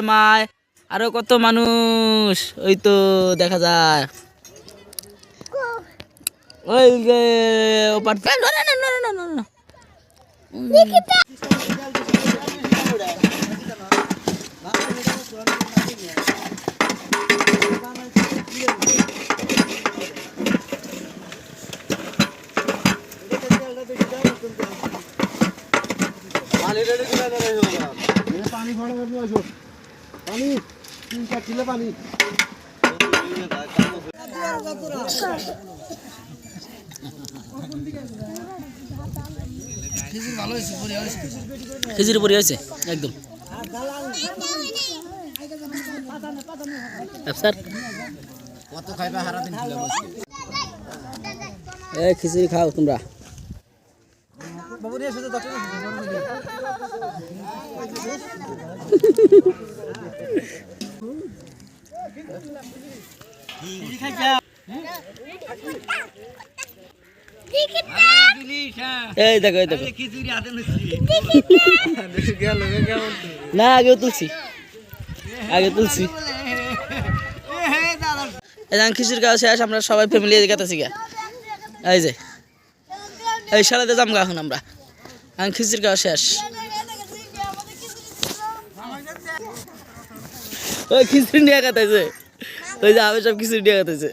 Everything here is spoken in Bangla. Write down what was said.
মায় আরো কত মানুষ ওই তো দেখা যায় ওই যে ওপার पानी पानी 3-4 किलो पानी খিচুড়ি পরি হয়েছে একদম কত খাইবা সারা দিন ছিল এই খিচুড়ি খাও তোমরা বাবু রে শুধু ডক্টর কি খাইছা এই দেখো এই দেখো খিচুড়ি হাতে নিছি না আগে তুলছি এই যে খিচুড়ি খাওয়া শেষ আমরা সবাই ফ্যামিলি গেতেছি গা এই যে এই সারাতে যাম গা এখন আমরা খিচুড়ি খাওয়া শেষ ওই খিচুড়ি নিয়ে গেতেছে ওই যে আমি সব খিচুড়ি নিয়ে গেতেছে